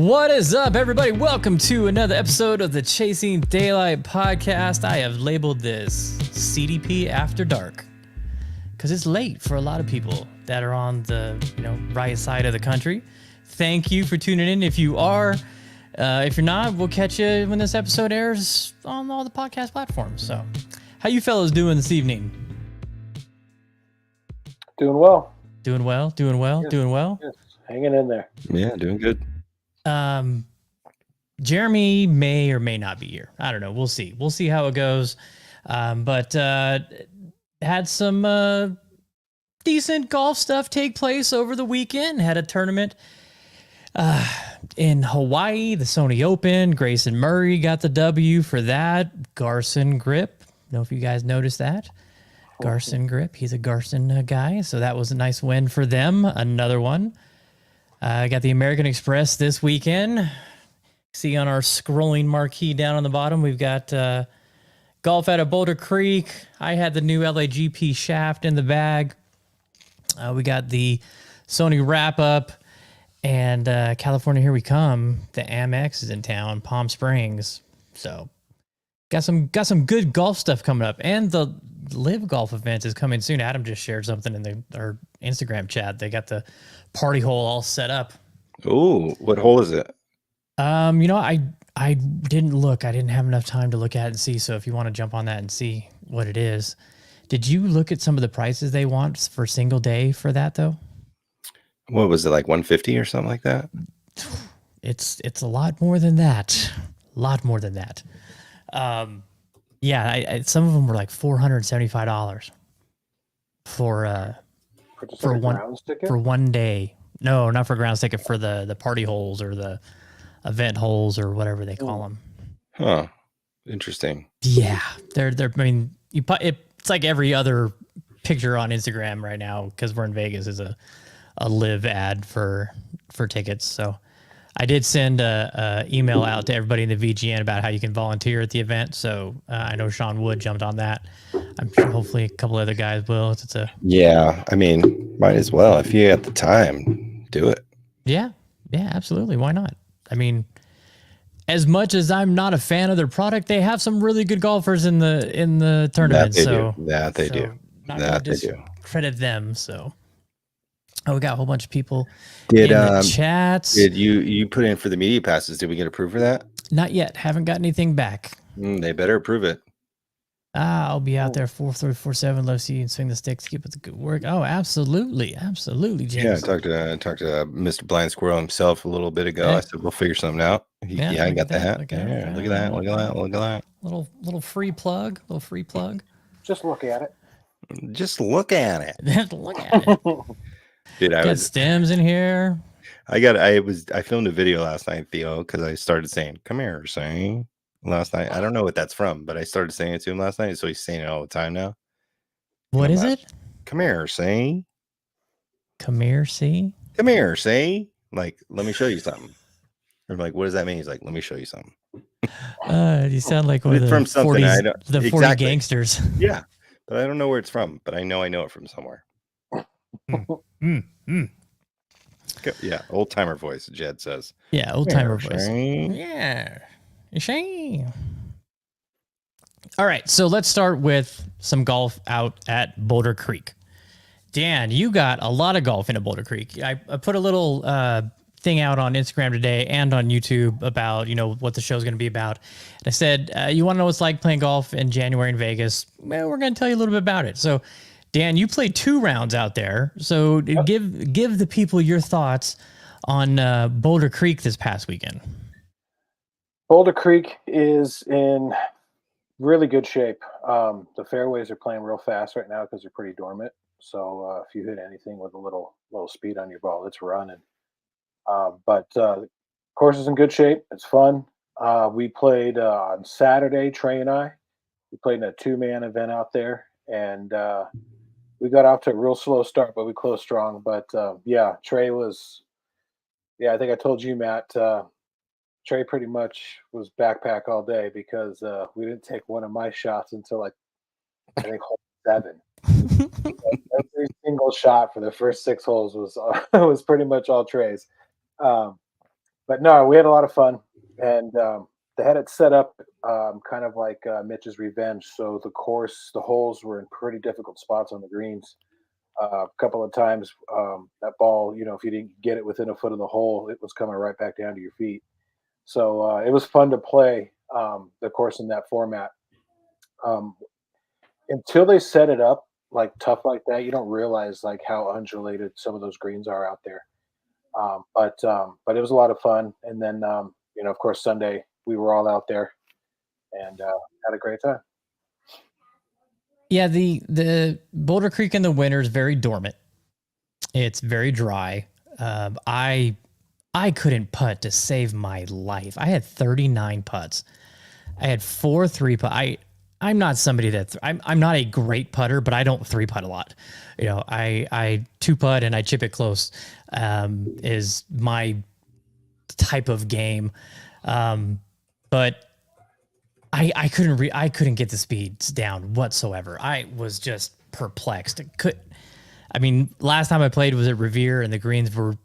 What is up, everybody? Welcome to another episode of the Chasing Daylight podcast. I have labeled this CDP After Dark because it's late for a lot of people that are on the right side of the country. Thank you for tuning in. If you are, if you're not, we'll catch you when this episode airs on all the podcast platforms. So, how you fellas doing this evening? Doing well. Doing well. Yes. Hanging in there. Yeah, doing good. Jeremy may or may not be here. I don't know. We'll see. We'll see how it goes. But had some decent golf stuff take place over the weekend. Had a tournament in Hawaii, the Sony Open. Grayson Murry got the W for that. Garsen Grip. Don't know if you guys noticed that. Garsen Grip. He's a Garsen guy. So that was a nice win for them. Another one. I got the American Express this weekend. See on our scrolling marquee down on the bottom, we've got golf out of Boulder Creek. I had the new LAGP shaft in the bag. We got the Sony wrap up, and California, here we come. The Amex is in town, Palm Springs. So got some good golf stuff coming up, and the Live Golf event is coming soon. Adam just shared something in our Instagram chat. They got the party hole all set up. Ooh, what hole is it? I didn't look. I didn't have enough time to look at it and see. So if you want to jump on that and see what it is. Did you look at some of the prices they want for single day for that though? What was it, like 150 or something like that? It's a lot more than that. A lot more than that. Yeah, some of them were like $475 for one day. No, not for grounds ticket, for the party holes or the event holes or whatever they call them. Huh. Interesting. Yeah, they're. I mean, it's like every other picture on Instagram right now because we're in Vegas is a live ad for tickets. So I did send a email out to everybody in the VGN about how you can volunteer at the event. So I know Sean Wood jumped on that. I'm sure hopefully a couple other guys will. Yeah, I mean, might as well. If you have the time, do it. Yeah, absolutely. Why not? I mean, as much as I'm not a fan of their product, they have some really good golfers in the tournament. That they do. Not they do. Credit them. So, we got a whole bunch of people in the chats. Did you put in for the media passes? Did we get approved for that? Not yet. Haven't got anything back. They better approve it. I'll be out there 4-3-4-7. Let's see you and swing the sticks. Keep up the good work. Oh, absolutely, James. Yeah, I talked to Mr. Blind Squirrel himself a little bit ago. I said we'll figure something out. I got the hat. Look at that. Little free plug. Just look at it. Just look at it. Dude, I got stems in here. I filmed a video last night, Theo, because I started saying, "Come here, saying." Last night, I don't know what that's from, but I started saying it to him last night, so he's saying it all the time now. What is it? Come here, see? Come here, see? Come here, see? Like, let me show you something. I'm like, what does that mean? He's like, let me show you something. You sound like one of the from 40 gangsters. Yeah, but I don't know where it's from, but I know it from somewhere. Yeah, old timer voice, Jed says. Yeah, old timer voice. See? Yeah. Shame. All right, so let's start with some golf out at Boulder Creek. Dan, you got a lot of golf into Boulder Creek. I put a little thing out on Instagram today and on YouTube about what the show's going to be about. And I said, you want to know what it's like playing golf in January in Vegas? Well, we're going to tell you a little bit about it. So, Dan, you played 2 rounds out there. So give the people your thoughts on Boulder Creek this past weekend. Boulder Creek is in really good shape. The fairways are playing real fast right now because they're pretty dormant. So if you hit anything with a little speed on your ball, it's running. But the course is in good shape. It's fun. We played on Saturday, Trey and I. We played in a 2-man event out there, and we got off to a real slow start, but we closed strong. But Trey was. Yeah, I think I told you, Matt. Trey pretty much was backpack all day because we didn't take one of my shots until I think hole 7. Every single shot for the first 6 holes was pretty much all Trey's. But but no, we had a lot of fun, and they had it set up kind of like Mitch's Revenge. So the holes were in pretty difficult spots on the greens. A couple of times, that ball, if you didn't get it within a foot of the hole, it was coming right back down to your feet. So it was fun to play the course in that format. Um, until they set it up like tough like that, you don't realize like how undulated some of those greens are out there. But it was a lot of fun. And then of course Sunday we were all out there and had a great time. Yeah, the Boulder Creek in the winter is very dormant. It's very dry. I couldn't putt to save my life. I had 39 putts. I had 4 3-putt. I'm not somebody that I'm not a great putter, but I don't 3-putt a lot. I 2-putt and I chip it close is my type of game. But I couldn't get the speeds down whatsoever. I was just perplexed. Last time I played was at Revere, and the greens were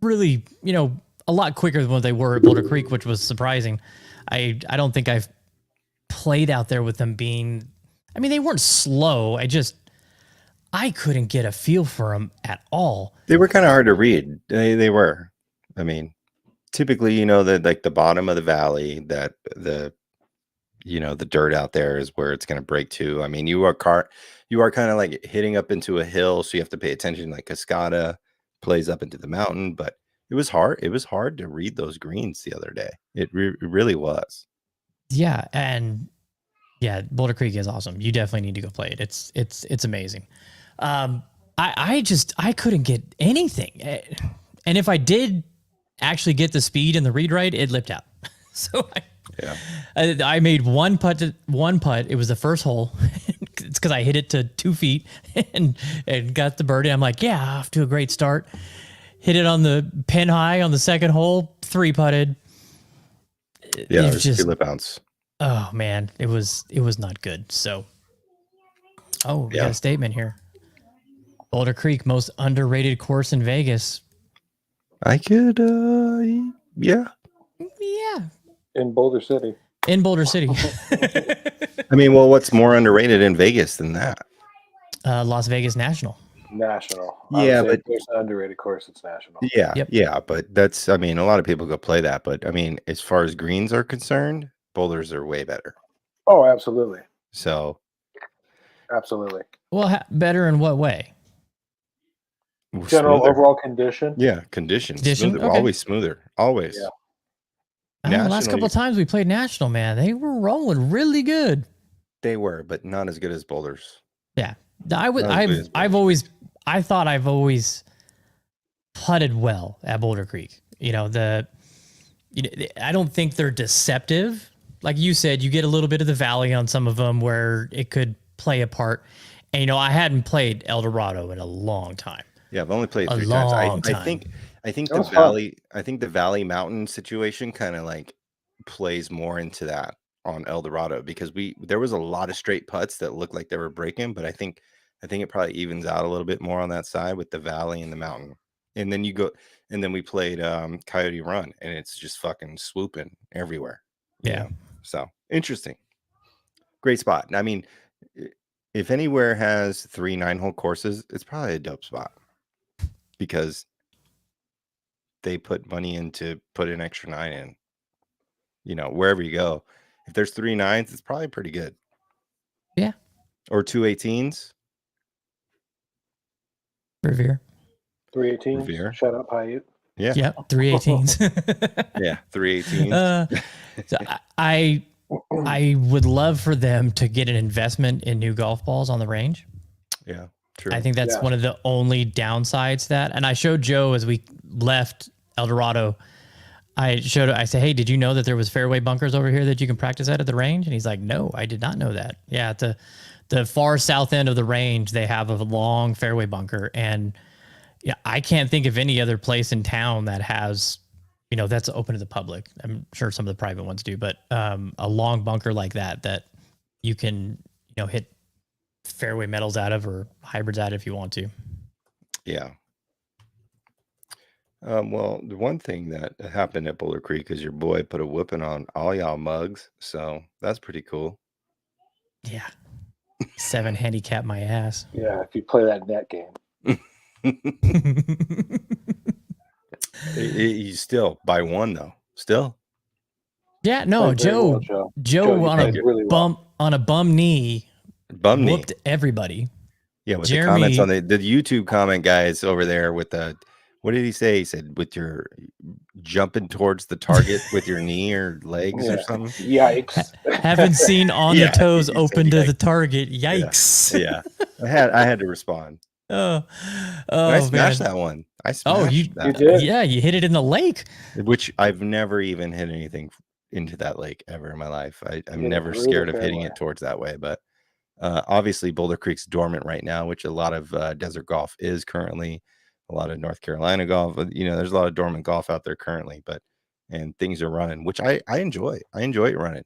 really, a lot quicker than what they were at Boulder Creek, which was surprising. I don't think I've played out there with them being, they weren't slow. I couldn't get a feel for them at all. They were kind of hard to read. They were. Typically, that like the bottom of the valley, that the dirt out there is where it's going to break to. You are kind of like hitting up into a hill, so you have to pay attention. Like Cascada plays up into the mountain, but it was hard. It was hard to read those greens the other day. It really was. Yeah, and yeah, Boulder Creek is awesome. You definitely need to go play it. It's amazing. I couldn't get anything, and if I did actually get the speed and the read right, it lipped out. So I made one putt. It was the first hole. It's because I hit it to 2 feet and got the birdie. I'm like, yeah, off to a great start. Hit it on the pin high on the second hole. 3-putted. Yeah, it was just 2 lip bounce. Oh man, it was not good. So, we got a statement here. Boulder Creek, most underrated course in Vegas. I could, yeah. In Boulder City. Well, what's more underrated in Vegas than that? Las Vegas National. Yeah, but there's an underrated course. It's National. Yeah, yeah, but that's, a lot of people go play that, but as far as greens are concerned, Boulders are way better. Oh, absolutely. So, absolutely. Well, better in what way? General overall condition. Yeah, conditions. Smoother. Okay. Always smoother. Always. Yeah. The last couple of times we played National, man, they were rolling really good. They were, but not as good as Boulders. Yeah, I've always putted well at Boulder Creek. I don't think they're deceptive. Like you said, you get a little bit of the valley on some of them where it could play a part. And I hadn't played El Dorado in a long time. Yeah, I've only played 3 times. I think the valley. I think the Valley Mountain situation kind of like plays more into that on El Dorado, because there was a lot of straight putts that looked like they were breaking, but I think it probably evens out a little bit more on that side with the valley and the mountain. And then we played Coyote Run, and it's just fucking swooping everywhere. Yeah. So interesting. Great spot. If anywhere has 3 9-hole courses, it's probably a dope spot, because they put money in to put an extra 9 in. Wherever you go, if there's 3 9s, it's probably pretty good. Yeah. Or 2 18s. Revere. 3 18s. Shut up, Paiute. Yeah. Yeah. 3 18s. Yeah. 3 18s. So I would love for them to get an investment in new golf balls on the range. Yeah. True. I think that's one of the only downsides to that. And I showed Joe as we left El Dorado, I said, hey, did you know that there was fairway bunkers over here that you can practice at the range? And he's like, no, I did not know that. Yeah. At the far south end of the range, they have a long fairway bunker. And I can't think of any other place in town that has, that's open to the public. I'm sure some of the private ones do, but a long bunker like that you can, hit fairway metals out of, or hybrids out of if you want to. Yeah. Well, the one thing that happened at Boulder Creek is your boy put a whooping on all y'all mugs, so that's pretty cool. Yeah. 7 handicap my ass. Yeah, if you play that net game. You still by one though. Still. Yeah, no, Joe on a really bum knee whooped knee. Everybody. Yeah, with the comments on the YouTube comment guys over there with the, what did he say? He said with your jumping towards the target with your knee or legs or something. Yikes! Haven't seen on the toes open to the target. Yikes! Yeah. I had to respond. Oh, I smashed that one. I smashed you that. did? Yeah, you hit it in the lake. Which I've never even hit anything into that lake ever in my life. I'm never scared of hitting it towards that way, but. Obviously, Boulder Creek's dormant right now, which a lot of desert golf is currently, a lot of North Carolina golf. There's a lot of dormant golf out there currently, and things are running, which I enjoy. I enjoy it running.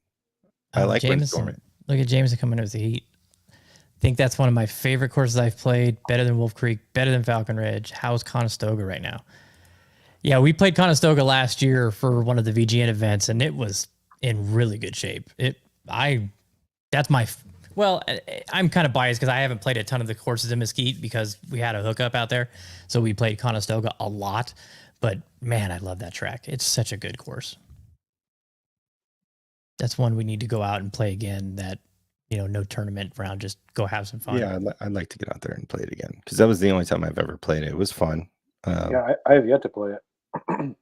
I like when it's dormant. Look at Jameson coming in with the heat. I think that's one of my favorite courses I've played. Better than Wolf Creek, better than Falcon Ridge. How's Conestoga right now? Yeah, we played Conestoga last year for one of the VGN events, and it was in really good shape. Well, I'm kind of biased because I haven't played a ton of the courses in Mesquite because we had a hookup out there. So we played Conestoga a lot. But, man, I love that track. It's such a good course. That's one we need to go out and play again that, no tournament round. Just go have some fun. Yeah, I'd like to get out there and play it again because that was the only time I've ever played it. It was fun. I have yet to play it.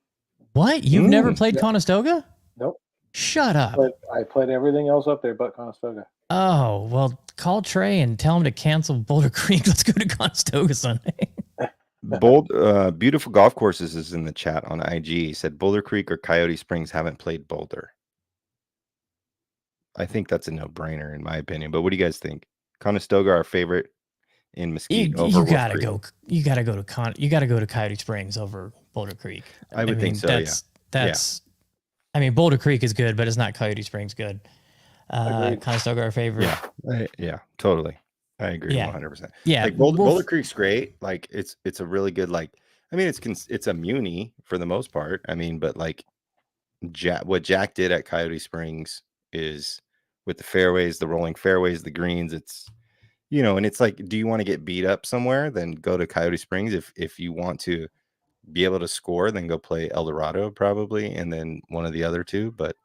What? You've never played Conestoga? Nope. Shut up. I played everything else up there but Conestoga. Oh, well, call Trey and tell him to cancel Boulder Creek. Let's go to Conestoga Sunday. Beautiful Golf Courses is in the chat on IG. He said Boulder Creek or Coyote Springs haven't played Boulder. I think that's a no-brainer in my opinion. But what do you guys think? Conestoga, our favorite in Mesquite. You gotta go to Coyote Springs over Boulder Creek. I would think so. I mean, Boulder Creek is good, but it's not Coyote Springs good. Conestoga our favorite. Yeah, totally. I agree 100%. Yeah, like Boulder Creek's great. Like it's a really good, like, I mean, it's a muni for the most part. I mean, but like what Jack did at Coyote Springs is with the fairways, the rolling fairways, the greens, it's, and it's like, do you want to get beat up somewhere? Then go to Coyote Springs. If you want to be able to score, then go play El Dorado probably, and then one of the other two. But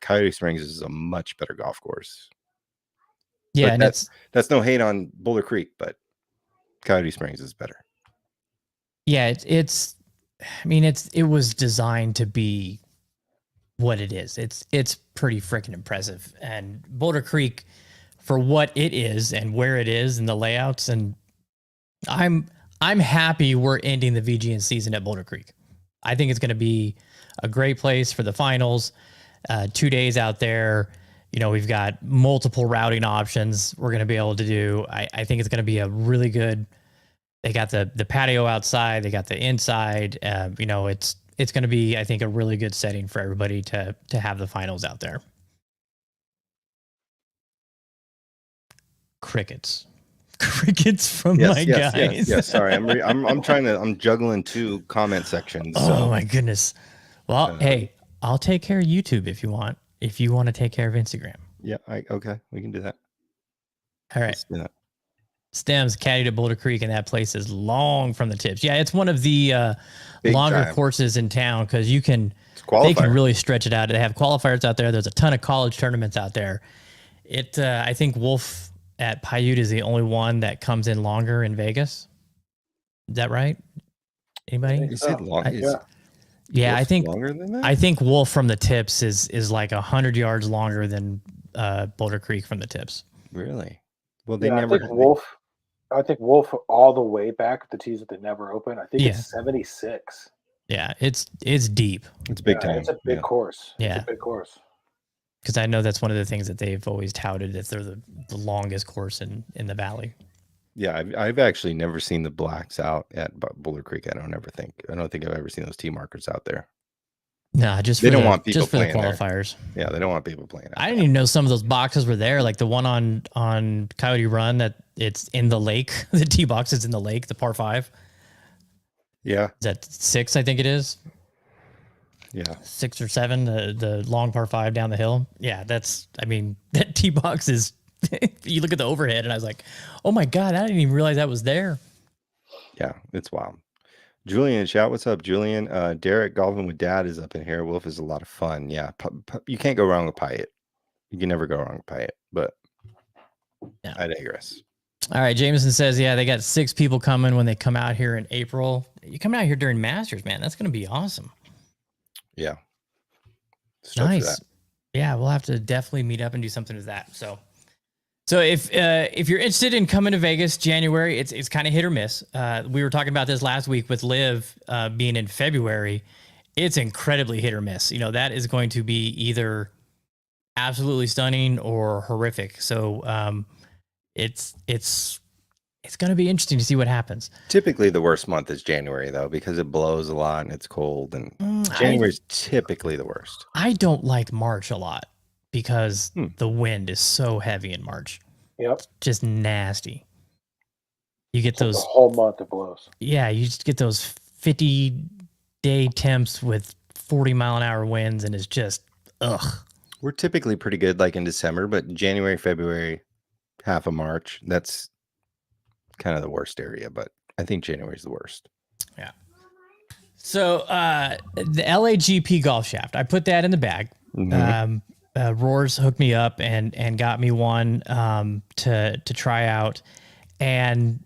Coyote Springs is a much better golf course. Yeah, but and that's no hate on Boulder Creek, but Coyote Springs is better. Yeah, it was designed to be what it is. It's pretty freaking impressive. And Boulder Creek, for what it is and where it is and the layouts, and I'm happy we're ending the VGN season at Boulder Creek. I think it's going to be a great place for the finals. 2 days out there. We've got multiple routing options we're going to be able to do. I think it's going to be a really good. They got the patio outside. They got the inside. It's going to be, I think, a really good setting for everybody to have the finals out there. Crickets from my guys. Yes. Sorry, I'm juggling two comment sections. Oh my goodness. Well, hey, I'll take care of YouTube if you want. If you want to take care of Instagram. Yeah. Okay. We can do that. All right. Stems caddied at Boulder Creek, and that place is long from the tips. Yeah, it's one of the longer courses in town because they can really stretch it out. They have qualifiers out there. There's a ton of college tournaments out there. I think Wolf at Paiute is the only one that comes in longer in Vegas. Is that right? Anybody? You said long. Yeah, Wolf I think longer than that? I think Wolf from the tips is like 100 yards longer than Boulder Creek from the tips. Really? Well, they never. I think Wolf all the way back at the tees that they never open. I think it's 76. Yeah, it's deep. It's big time. It's a big course. Yeah, it's a big course. Because I know that's one of the things that they've always touted, that they're the longest course in the valley. Yeah, I've actually never seen the blacks out at Boulder Creek. I don't think I've ever seen those tee markers out there. Nah, they don't want people just for the playing qualifiers. There. Yeah, they don't want people playing. I didn't even know some of those boxes were there. Like the one on Coyote Run, that it's in the lake. The tee box is in the lake, the par 5. Yeah. Is that 6? I think it is. Yeah. 6 or 7, the long par 5 down the hill. Yeah, that tee box is, you look at the overhead and I was like, oh my God, I didn't even realize that was there. Yeah, it's wild. Julian, shout, what's up, Julian? Derek, golfing with dad is up in here. Wolf is a lot of fun. Yeah, you can't go wrong with Pyatt. You can never go wrong with Pyatt, but yeah. I digress. All right, Jameson says, yeah, they got 6 people coming when they come out here in April. You coming out here during Masters, man. That's going to be awesome. Yeah. Nice. Yeah, we'll have to definitely meet up and do something with that. So if you're interested in coming to Vegas January, it's kind of hit or miss. We were talking about this last week with Liv being in February. It's incredibly hit or miss. That is going to be either absolutely stunning or horrific. So it's going to be interesting to see what happens. Typically the worst month is January, though, because it blows a lot and it's cold, and January is typically the worst. I don't like March a lot because the wind is so heavy in March. Yep. Just nasty. You get those the whole month it blows. Yeah, you just get those 50-day temps with 40-mile-an-hour winds, and it's just ugh. We're typically pretty good like in December, but January, February, half of March, that's kind of the worst area, but I think January is the worst. Yeah. So the LAGP golf shaft, I put that in the bag. Roars hooked me up and got me one to try out, and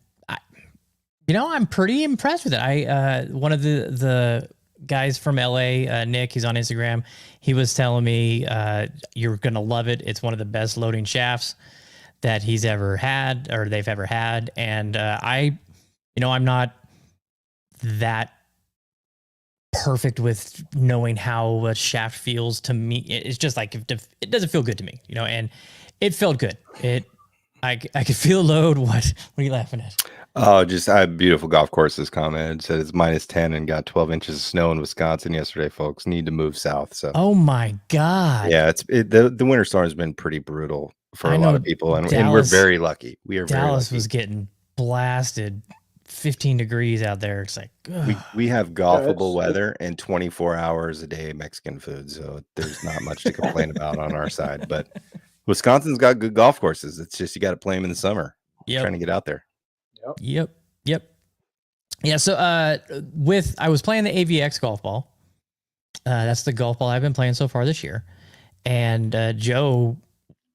I'm pretty impressed with it. One of the guys from LA, Nick, he's on Instagram. He was telling me you're gonna love it. It's one of the best loading shafts that he's ever had or they've ever had. And I'm not that perfect with knowing how a shaft feels to me. It's just like, it doesn't feel good to me, and it felt good. I could feel a load. What are you laughing at? Oh, just beautiful golf courses commented, said it's -10 and got 12 inches of snow in Wisconsin yesterday, folks. Need to move south. So, oh my God. Yeah, the winter storm has been pretty brutal for a lot of people, and we're very lucky. Dallas was getting blasted 15 degrees out there. It's like, we have golfable weather and 24 hours a day Mexican food, so there's not much to complain about on our side. But Wisconsin's got good golf courses. It's just you got to play them in the summer. Trying to get out there. Yep. Yeah. So I was playing the AVX golf ball. That's the golf ball I've been playing so far this year, and Joe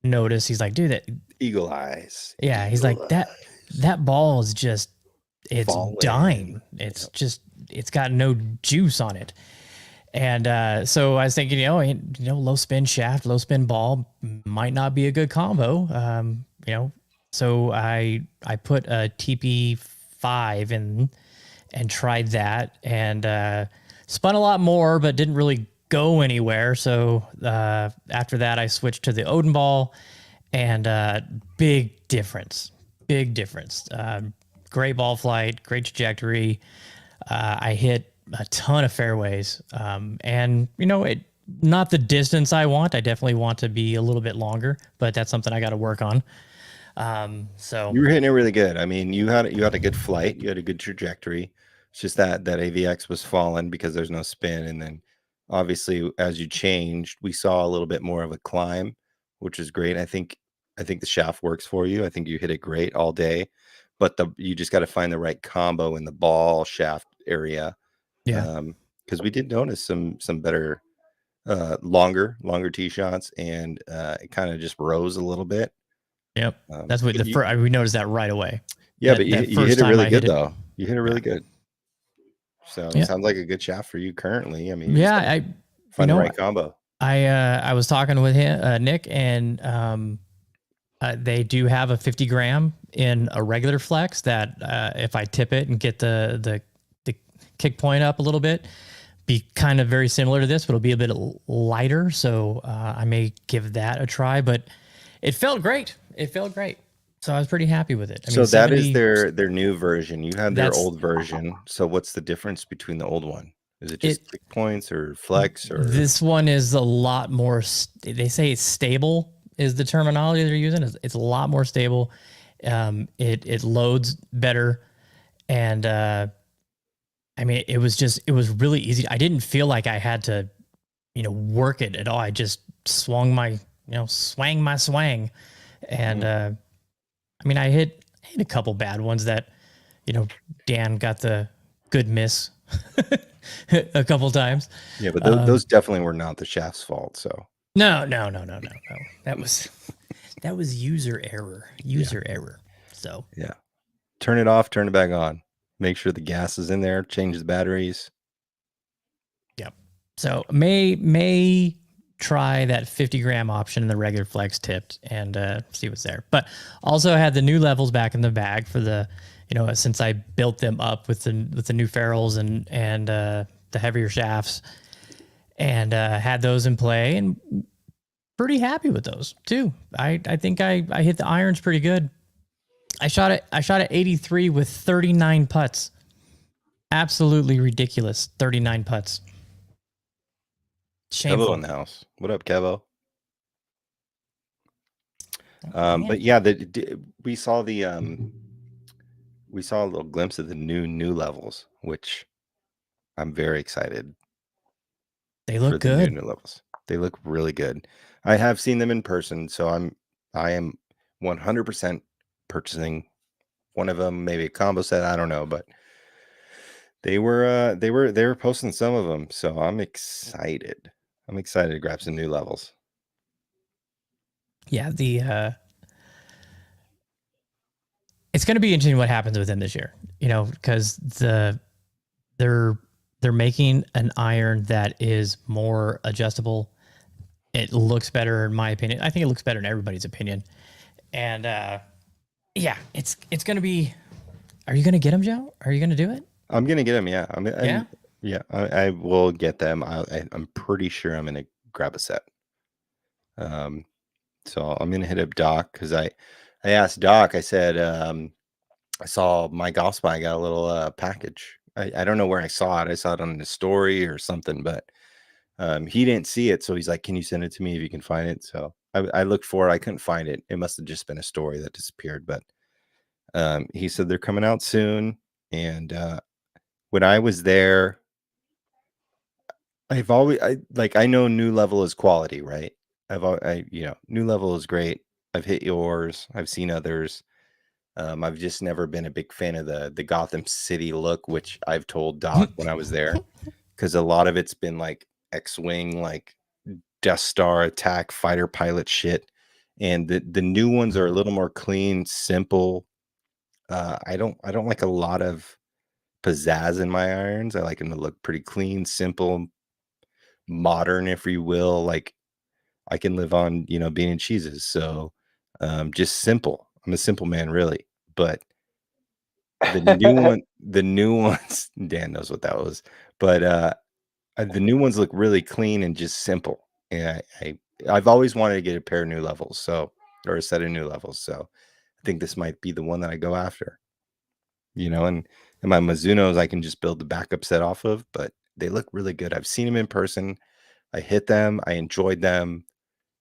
noticed. He's like, dude, that eagle eyes. Yeah, he's like, that ball is just, it's dying. It's just, it's got no juice on it. And so I was thinking, low spin shaft, low spin ball might not be a good combo. So I put a TP5 in and tried that, and spun a lot more, but didn't really go anywhere. So after that, I switched to the Odin ball, and big difference. Great ball flight, great trajectory. I hit a ton of fairways, and not the distance I want. I definitely want to be a little bit longer, but that's something I got to work on. So you were hitting it really good. I mean, you had a good flight, you had a good trajectory. It's just that AVX was falling because there's no spin, and then obviously as you changed, we saw a little bit more of a climb, which is great. I think the shaft works for you. I think you hit it great all day, but you just got to find the right combo in the ball shaft area. Yeah. Because we did notice some better longer tee shots, and it kind of just rose a little bit. Yep. That's what we noticed that right away. Yeah, but you hit it really good though. You hit it really good. So it sounds like a good shaft for you currently. I mean, I find the right combo. I was talking with him, Nick, and they do have a 50 gram in a regular flex that if I tip it and get the kick point up a little bit, be kind of very similar to this, but it'll be a bit lighter. So I may give that a try, but it felt great. So I was pretty happy with it. So that is their new version. You had their old version. So what's the difference between the old one? Is it just kick points or flex? Or this one is a lot more. They say it's stable is the terminology they're using. It's a lot more stable. It loads better, and I mean, it was really easy. I didn't feel like I had to, work it at all. I just swung my, swang my swang. And, I mean, I hit a couple bad ones that, Dan got the good miss a couple times. Yeah, but those definitely were not the shaft's fault. So no. That was user error. Error. So yeah, turn it off, turn it back on. Make sure the gas is in there. Change the batteries. Yep. So may try that 50-gram option in the regular flex tipped and see what's there. But also had the new levels back in the bag for the, since I built them up with the new ferrules and the heavier shafts, and had those in play and pretty happy with those too. I think I hit the irons pretty good. I shot at 83 with 39 putts. Absolutely ridiculous. 39 putts. Shameful. Kevo in the house. What up, Kevo? But yeah, we saw a little glimpse of the new levels, which I'm very excited. They look good. New levels. They look really good. I have seen them in person, so I am 100% purchasing one of them, maybe a combo set. I don't know, but they were posting some of them, so I'm excited. I'm excited to grab some new levels. Yeah, it's going to be interesting what happens with them this year, because they're making an iron that is more adjustable. It looks better in my opinion. I think it looks better in everybody's opinion. And yeah, it's going to be. Are you going to get them, Joe? Are you going to do it? I'm going to get them. Yeah. I will get them. I'm pretty sure I'm going to grab a set. So I'm going to hit up Doc because I asked Doc. I said I saw my golf spy. I got a little package. I don't know where I saw it. I saw it on the story or something, but he didn't see it. So he's like, "Can you send it to me if you can find it?" So I looked for it. I couldn't find it. It must have just been a story that disappeared. But he said they're coming out soon. And when I was there, I know New Level is quality, right? New Level is great. I've hit yours. I've seen others. I've just never been a big fan of the Gotham City look, which I've told Doc when I was there, because a lot of it's been like X-Wing, like Death Star attack fighter pilot shit, and the new ones are a little more clean, simple. I don't like a lot of pizzazz in my irons. I like them to look pretty clean, simple, modern, if you will. Like I can live on, bean and cheeses. So just simple. I'm a simple man, really. But the new ones, Dan knows what that was. But the new ones look really clean and just simple. And I've always wanted to get a pair of new levels, or a set of new levels. So I think this might be the one that I go after. And my Mizunos I can just build the backup set off of, but they look really good. I've seen them in person. I hit them. I enjoyed them.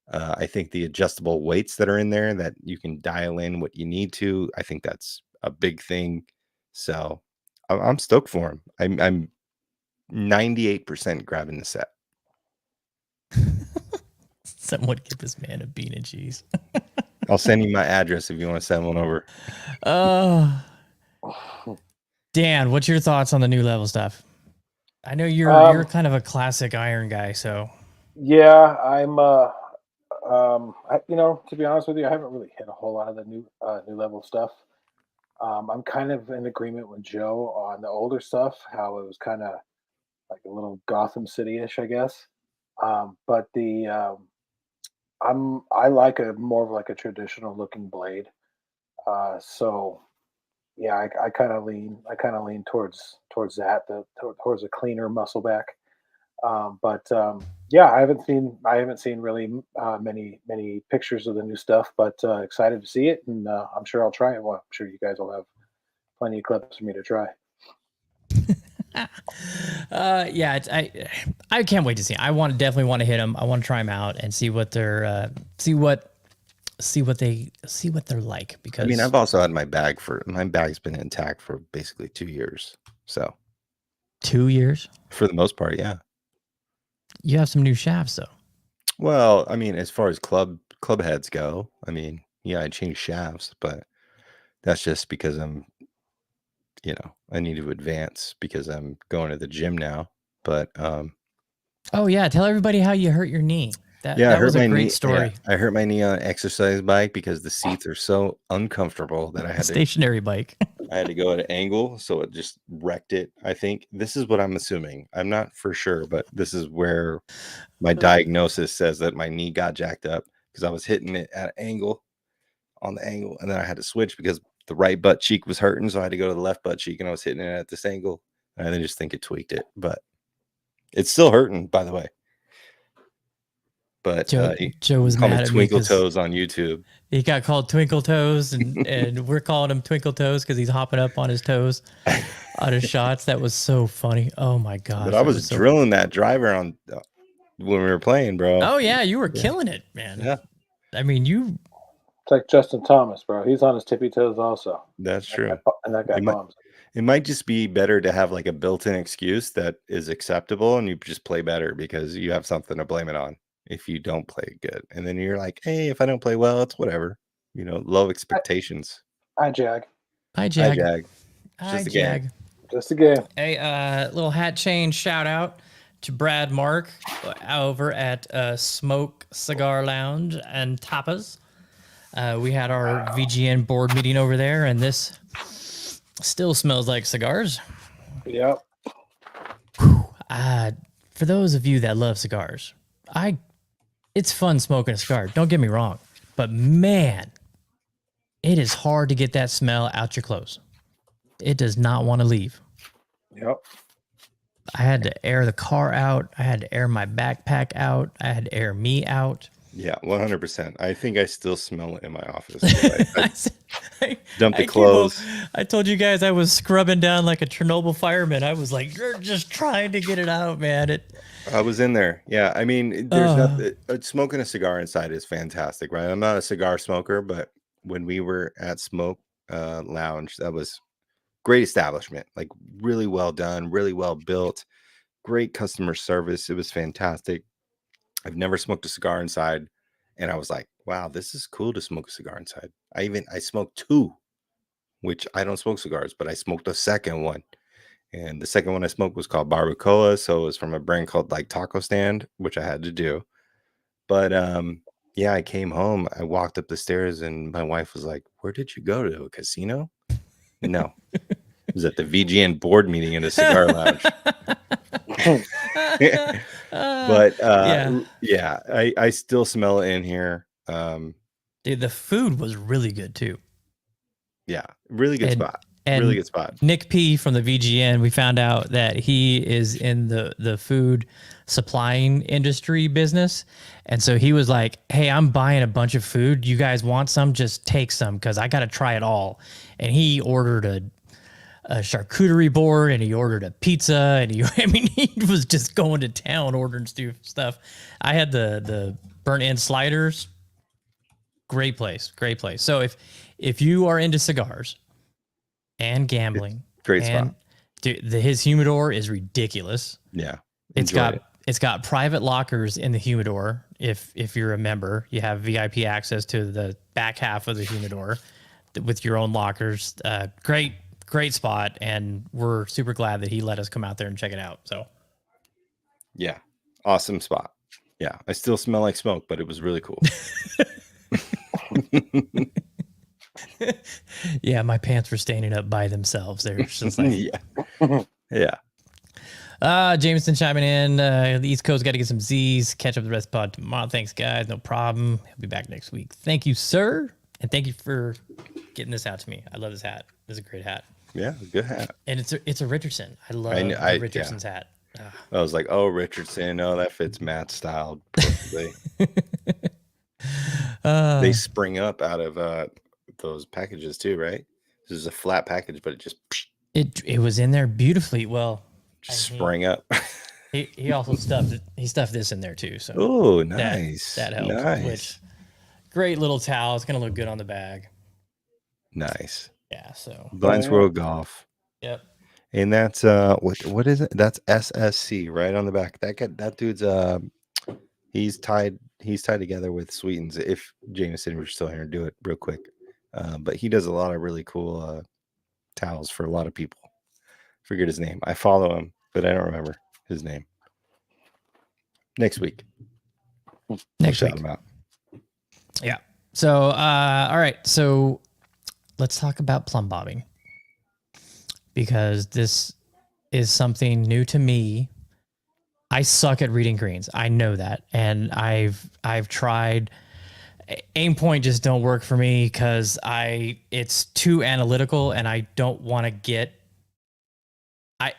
I think the adjustable weights that are in there that you can dial in what you need to, I think that's a big thing. So I'm stoked for them. I'm 98% grabbing the set. Someone get this man a bean and cheese. I'll send you my address if you want to send one over. Dan, what's your thoughts on the new level stuff? I know you're kind of a classic iron guy, so yeah, I'm to be honest with you, I haven't really hit a whole lot of the new level stuff. I'm kind of in agreement with Joe on the older stuff, how it was kind of like a little Gotham City-ish, I guess. But I like a more of like a traditional looking blade. So yeah, I kind of lean towards that, towards a cleaner muscle back. Yeah, I haven't seen really many pictures of the new stuff, but excited to see it, and I'm sure I'll try it. Well, I'm sure you guys will have plenty of clips for me to try. Yeah, I can't wait to see. I definitely want to hit them. I want to try them out and see what they're see what they're like. Because I've also had my bag's been intact for basically 2 years, so 2 years? For the most part, yeah. You have some new shafts, though. Well, I mean, as far as club heads go, I mean, yeah, I changed shafts, but that's just because I'm, I need to advance because I'm going to the gym now. But oh yeah, tell everybody how you hurt your knee. That was a great story. Yeah, I hurt my knee on an exercise bike because the seats are so uncomfortable that I had stationary bike. I had to go at an angle, so it just wrecked it. I think this is what I'm assuming. I'm not for sure, but this is where my diagnosis says that my knee got jacked up because I was hitting it at an angle on the angle, and then I had to switch because the right butt cheek was hurting, so I had to go to the left butt cheek, and I was hitting it at this angle. And I then just think it tweaked it, but it's still hurting, by the way. But Joe was mad at Twinkle Toes on YouTube. He got called Twinkle Toes, and we're calling him Twinkle Toes because he's hopping up on his toes on his shots. That was so funny. Oh my gosh! But I was drilling that driver on when we were playing, bro. Oh yeah, you were killing it, man. Yeah. I mean, It's like Justin Thomas, bro. He's on his tippy toes also. That's true. And that guy bombs. It might just be better to have like a built-in excuse that is acceptable, and you just play better because you have something to blame it on if you don't play good. And then you're like, hey, if I don't play well, it's whatever. Low expectations. Hi, Jag. Hi, Jag. Hi, Jag. Just a game. Just a game. Hey, little hat change shout out to Brad Mark over at Smoke Cigar Lounge and Tapas. We had our VGN board meeting over there, and this still smells like cigars. Yep. For those of you that love cigars, it's fun smoking a cigar. Don't get me wrong, but man, it is hard to get that smell out your clothes. It does not want to leave. Yep. I had to air the car out. I had to air my backpack out. I had to air me out. Yeah, 100%. I think I still smell it in my office. I dumped the clothes. I told you guys I was scrubbing down like a Chernobyl fireman. I was like, you're just trying to get it out, man. I was in there. Yeah, I mean, there's nothing. Smoking a cigar inside is fantastic, right? I'm not a cigar smoker, but when we were at Smoke Lounge, that was great establishment. Like really well done, really well built, great customer service. It was fantastic. I've never smoked a cigar inside, and I was like, wow, this is cool to smoke a cigar inside. I smoked two, which I don't smoke cigars, but I smoked a second one. And the second one I smoked was called Barbacoa. So it was from a brand called like Taco Stand, which I had to do. But yeah, I came home. I walked up the stairs and my wife was like, where did you go to? A casino? No. It was at the VGN board meeting in a cigar lounge. But yeah, I still smell it in here. Dude, the food was really good too. Yeah, really good spot. Really good spot. Nick P from the VGN, we found out that he is in the food supplying industry business. And so he was like, hey, I'm buying a bunch of food. You guys want some? Just take some because I got to try it all. And he ordered a charcuterie board and he ordered a pizza and he was just going to town ordering stuff. I had the burnt end sliders. Great place. So if you are into cigars and gambling, great spot. Dude, his humidor is ridiculous. Yeah. It's got private lockers in the humidor. If you're a member, you have VIP access to the back half of the humidor with your own lockers. Great spot, and we're super glad that he let us come out there and check it out. So, yeah, awesome spot. Yeah, I still smell like smoke, but it was really cool. Yeah, my pants were standing up by themselves. They're just like, yeah. Jameson chiming in. The East Coast got to get some Z's. Catch up with the rest of the pod tomorrow. Thanks, guys. No problem. He'll be back next week. Thank you, sir, and thank you for getting this out to me. I love this hat. This is a great hat. Yeah, good hat. And it's a Richardson. I love Richardson's hat. I was like, oh, Richardson. Oh, that fits Matt's style perfectly. They spring up out of those packages too, right? This is a flat package, but it just it was in there beautifully. Well, sprang up. he also stuffed this in there too. So oh, nice. That helps. Nice. Which great little towel. It's gonna look good on the bag. Nice. Yeah. So Blind Squirrel Golf. Yep. And that's what is it? That's SSC right on the back. That dude's he's tied together with Sweetens. If Jameson were still here, do it real quick. But he does a lot of really cool towels for a lot of people. Forget his name. I follow him, but I don't remember his name. Next week. Next week. Shout him out. Yeah. So all right. So let's talk about plumb bobbing, because this is something new to me. I suck at reading greens. I know that. And I've tried. Aim point just don't work for me because it's too analytical, and I don't want to get.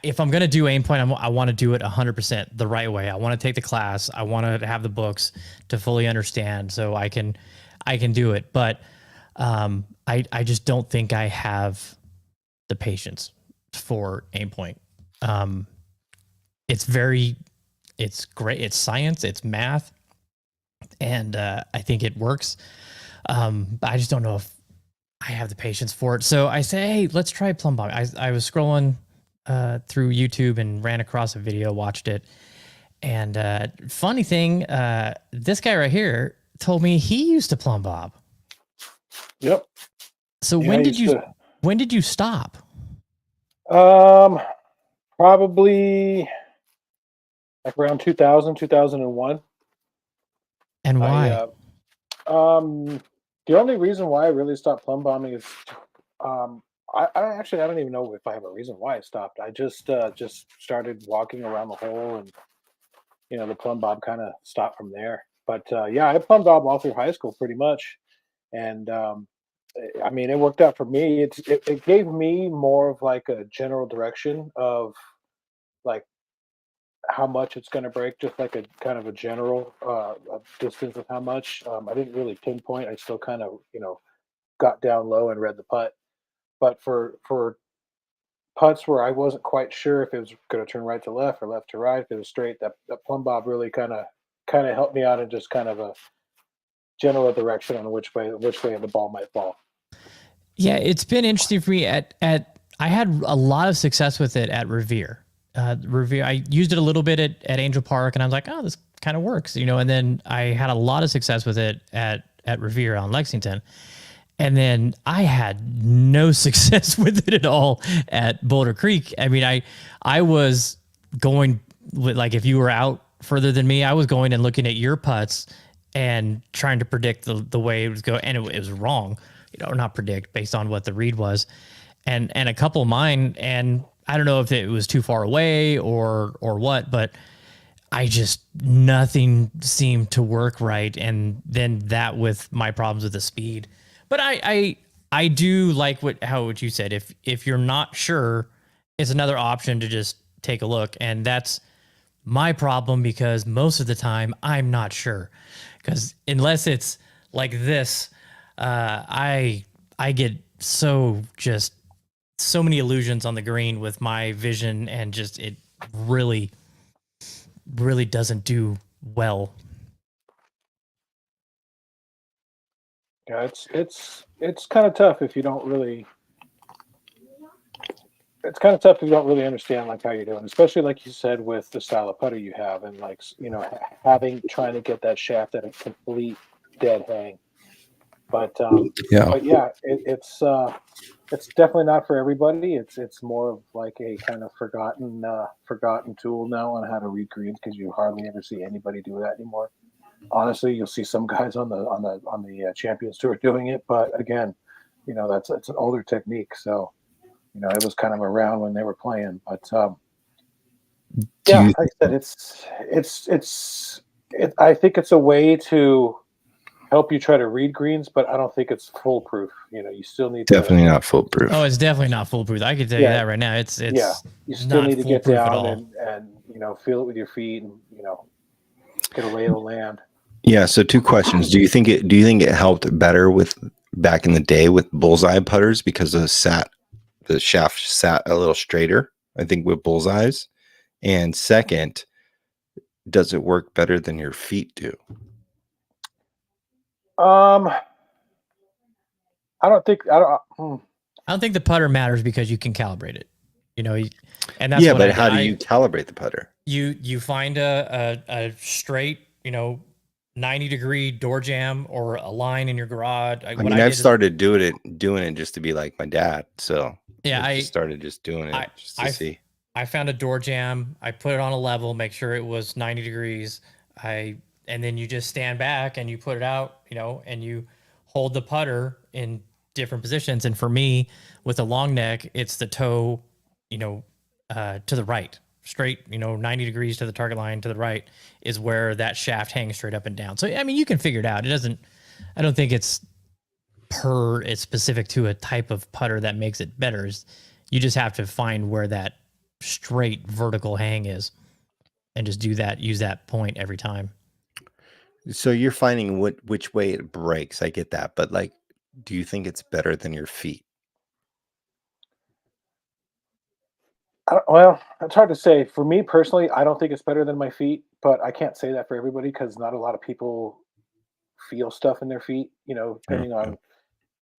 If I'm gonna do aim point, I want to do it 100% the right way. I want to take the class. I want to have the books to fully understand, so I can do it. But I just don't think I have the patience for aim point. It's great. It's science. It's math, and I think it works. But I just don't know if I have the patience for it. So I say, hey, let's try plumb bobbing. I was scrolling through YouTube and ran across a video, watched it. And funny thing, this guy right here told me he used to plumb bob. Yep. So Yeah, when did you stop? Probably like around 2000, 2001. And why? The only reason why I really stopped plumb bombing is I don't even know if I have a reason why I stopped. I just started walking around the hole, and the plumb bob kind of stopped from there. But yeah, I plumb bob all through high school pretty much, and I mean it worked out for me. It gave me more of like a general direction of like how much it's going to break, just like a kind of a general a distance of how much. I didn't really pinpoint. I still kind of got down low and read the putt. But for putts where I wasn't quite sure if it was going to turn right to left or left to right, if it was straight, that plumb bob really kind of helped me out in just kind of a general direction on which way the ball might fall. Yeah, it's been interesting for me. I had a lot of success with it at Revere. Revere, I used it a little bit at Angel Park, and I was like, oh, this kind of works, And then I had a lot of success with it at Revere on Lexington. And then I had no success with it at all at Boulder Creek. I mean, I was going with, like, if you were out further than me, I was going and looking at your putts and trying to predict the way it was going. And it was wrong, not predict based on what the read was. And a couple of mine, and I don't know if it was too far away or what, but nothing seemed to work right. And then that with my problems with the speed. But I do like what you said. If you're not sure, it's another option to just take a look. And that's my problem, because most of the time I'm not sure. Because unless it's like this, I get so many illusions on the green with my vision, and just it really, really doesn't do well. Yeah, it's kind of tough if you don't really. It's kind of tough if you don't really understand like how you're doing, especially like you said with the style of putter you have, and like trying to get that shaft at a complete dead hang. But yeah, it's definitely not for everybody. It's more of like a kind of forgotten tool now on how to read greens, because you hardly ever see anybody do that anymore. Honestly, you'll see some guys on the Champions Tour doing it, but again, that's an older technique. So, it was kind of around when they were playing. But yeah, like I said, I think it's a way to help you try to read greens, but I don't think it's foolproof. You still need definitely not foolproof. Oh, it's definitely not foolproof. I can tell you that right now. It's you still need to get down and feel it with your feet, and get a lay of the land. Yeah. So 2 questions. Do you think it helped better with back in the day with bullseye putters because the shaft sat a little straighter, I think, with bullseyes? And second, does it work better than your feet do? I don't think the putter matters because you can calibrate it. you know, and that's what but how do you calibrate the putter? You find a straight, 90-degree door jam or a line in your garage. I've started doing it just to be like my dad. So yeah, I just started just doing it just to see. I found a door jam. I put it on a level, make sure it was 90 degrees. And then you just stand back and you put it out, and you hold the putter in different positions. And for me, with a long neck, it's the toe, to the right, straight, 90 degrees to the target line to the right is where that shaft hangs straight up and down. So, I mean, you can figure it out. I don't think it's specific to a type of putter that makes it better. You just have to find where that straight vertical hang is and just use that point every time. So you're finding which way it breaks. I get that. But like, do you think it's better than your feet? Well, it's hard to say. For me personally, I don't think it's better than my feet, but I can't say that for everybody because not a lot of people feel stuff in their feet, depending on,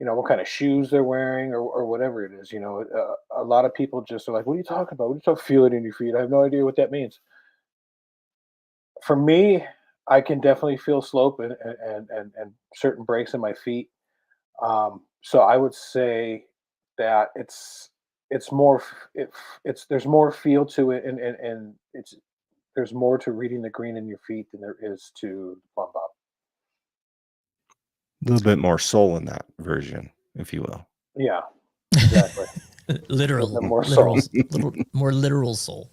what kind of shoes they're wearing or whatever it is. A lot of people just are like, what are you talking about? What are you talking feel it in your feet? I have no idea what that means. For me, I can definitely feel slope and certain breaks in my feet. So I would say that it's more there's more feel to it and there's more to reading the green in your feet than there is to the plumb bob. A little bit more soul in that version, if you will. Yeah, exactly. Literal, more soul. little more literal soul.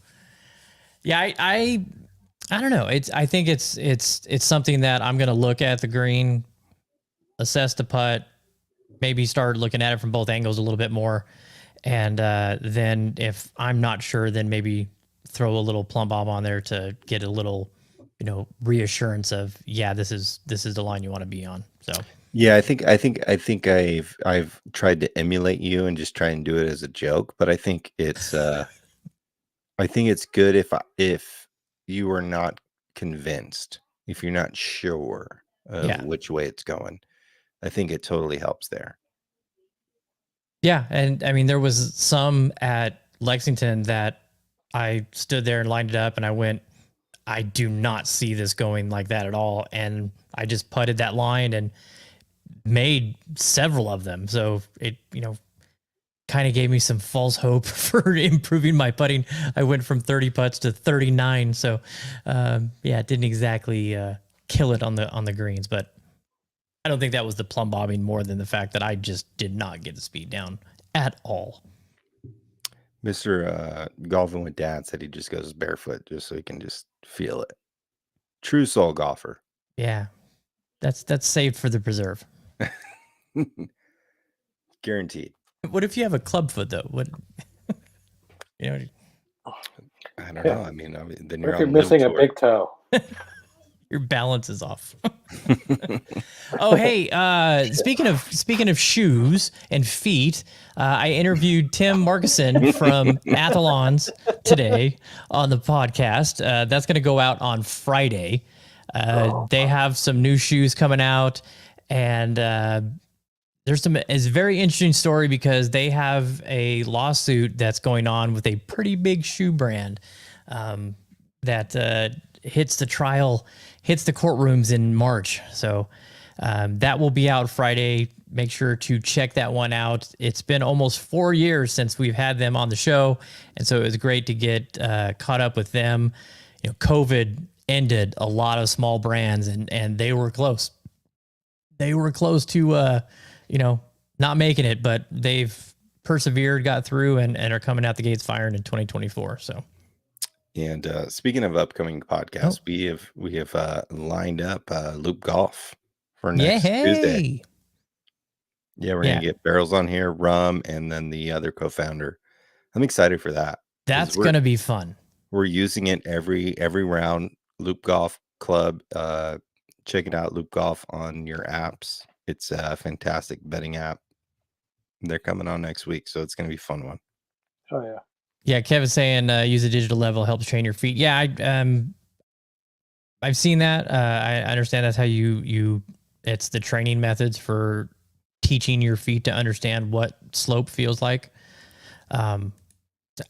Yeah, I don't know. I think it's something that I'm gonna look at the green, assess the putt, maybe start looking at it from both angles a little bit more. And then if I'm not sure, then maybe throw a little plumb bob on there to get a little, reassurance of, yeah, this is the line you want to be on. So yeah, I think I've tried to emulate you and just try and do it as a joke, but I think it's good if you are not convinced, if you're not sure of which way it's going. I think it totally helps there. Yeah, and I mean, there was some at Lexington that I stood there and lined it up and I went, I do not see this going like that at all. And I just putted that line and made several of them. So it, kind of gave me some false hope for improving my putting. I went from 30 putts to 39. So it didn't exactly kill it on the greens, but I don't think that was the plumb bobbing more than the fact that I just did not get the speed down at all. Mr. Golfing with Dad said he just goes barefoot just so he can just feel it. True soul golfer. Yeah, that's saved for the preserve. Guaranteed. What if you have a club foot though? What I don't know. I mean, then you're missing a big toe. Your balance is off. Oh, hey, speaking of shoes and feet, I interviewed Tim Markison from Athlons today on the podcast. That's going to go out on Friday. They have some new shoes coming out, and it's a very interesting story because they have a lawsuit that's going on with a pretty big shoe brand that hits the courtrooms in March. So that will be out Friday. Make sure to check that one out. It's been almost 4 years since we've had them on the show. And so it was great to get caught up with them. COVID ended a lot of small brands and they were close. They were close to, not making it, but they've persevered, got through and are coming out the gates firing in 2024. So. And speaking of upcoming podcasts, we have lined up Loop Golf for next Tuesday. Yeah, we're gonna get Barrels on here, Rum, and then the other co-founder. I'm excited for that. That's gonna be fun. We're using it every round. Loop Golf Club. Check it out, Loop Golf on your apps. It's a fantastic betting app. They're coming on next week, so it's gonna be a fun one. Oh yeah. Yeah, Kevin's saying use a digital level helps train your feet. Yeah, I've seen that. I understand that's how you it's the training methods for teaching your feet to understand what slope feels like.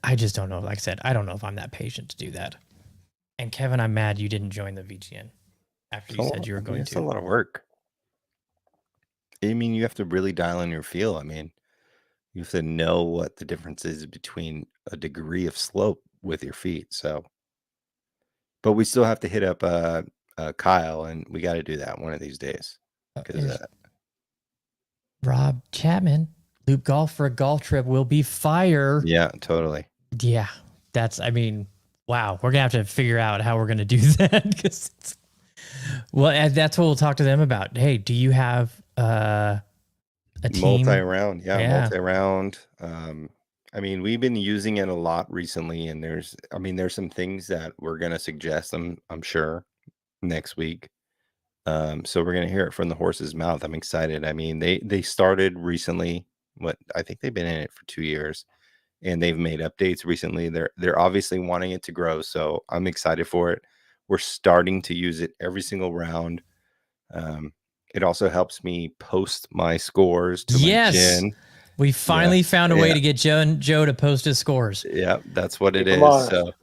I just don't know. Like I said, I don't know if I'm that patient to do that. And Kevin, I'm mad you didn't join the VGN after you said you were going It's to. a lot of work. I mean, you have to really dial in your feel. I mean, you have to know what the difference is between a degree of slope with your feet. So, but we still have to hit up Kyle, and we got to do that one of these days. Because Rob Chapman, Loop Golf for a golf trip will be fire. yeah, totally. Yeah, I mean, wow. We're gonna have to figure out how we're gonna do that because, well, and that's what we'll talk to them about. Hey, do you have a team? Multi-round, yeah. Multi-round. I mean, we've been using it a lot recently, and there's some things that we're gonna suggest. I'm sure next week. So we're gonna hear it from the horse's mouth. I'm excited. I mean, they started recently. I think they've been in it for 2 years, and they've made updates recently. They're obviously wanting it to grow, so I'm excited for it. We're starting to use it every single round. It also helps me post my scores to my gin. We finally found a way to get Joe to post his scores. Yeah, that's what it is. So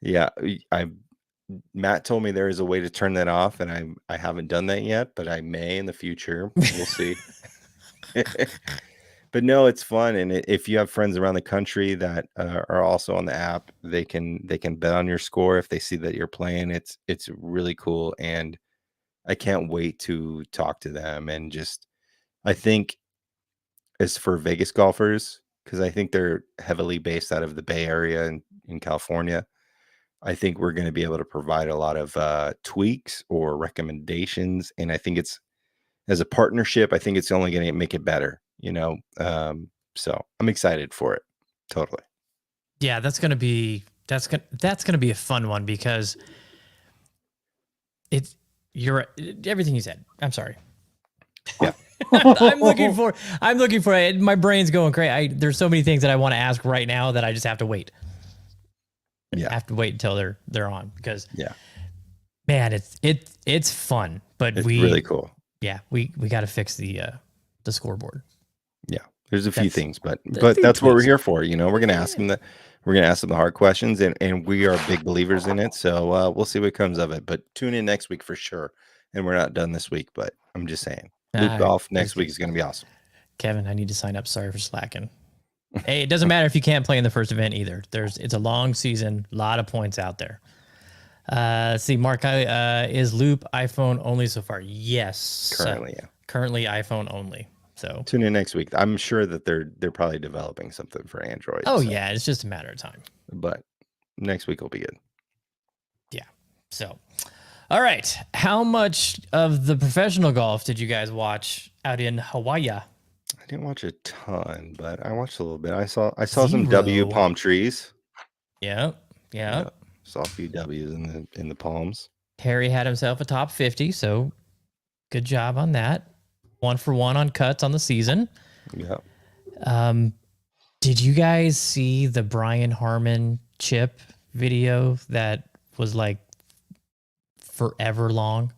yeah, Matt told me there is a way to turn that off, and I haven't done that yet, but I may in the future. We'll see. But no, it's fun, and if you have friends around the country that are also on the app, they can bet on your score if they see that you're playing. It's really cool, and I can't wait to talk to them. And just, I think, as for Vegas golfers, because I think they're heavily based out of the Bay Area in California, I think we're going to be able to provide a lot of tweaks or recommendations. And I think as a partnership, I think it's only going to make it better, so I'm excited for it. Totally. Yeah, that's going to be a fun one because you're everything you said. I'm sorry. Yeah. I'm looking for it. My brain's going crazy. There's so many things that I want to ask right now that I just have to wait. Yeah. I have to wait until they're on because man, it's fun, but it's really cool. Yeah, we got to fix the scoreboard. Yeah. There's a few things, but that's what we're here for. We're going to ask them the hard questions, and we are big believers in it. So we'll see what comes of it, but tune in next week for sure. And we're not done this week, but I'm just saying, Loop Golf next week is going to be awesome. Kevin, I need to sign up. Sorry for slacking. Hey, it doesn't matter if you can't play in the first event either. It's a long season, a lot of points out there. Let's see, Mark, is Loop iPhone only so far? Yes. Currently iPhone only. So tune in next week. I'm sure that they're probably developing something for Android. Oh, so. Yeah, it's just a matter of time. But next week will be good. Yeah. So, all right. How much of the professional golf did you guys watch out in Hawaii? I didn't watch a ton, but I watched a little bit. I saw some W palm trees. Yeah. Saw a few W's in the palms. Harry had himself a top 50, so good job on that. 1 for 1 on cuts on the season. Yeah. Did you guys see the Brian Harmon chip video that was like forever long?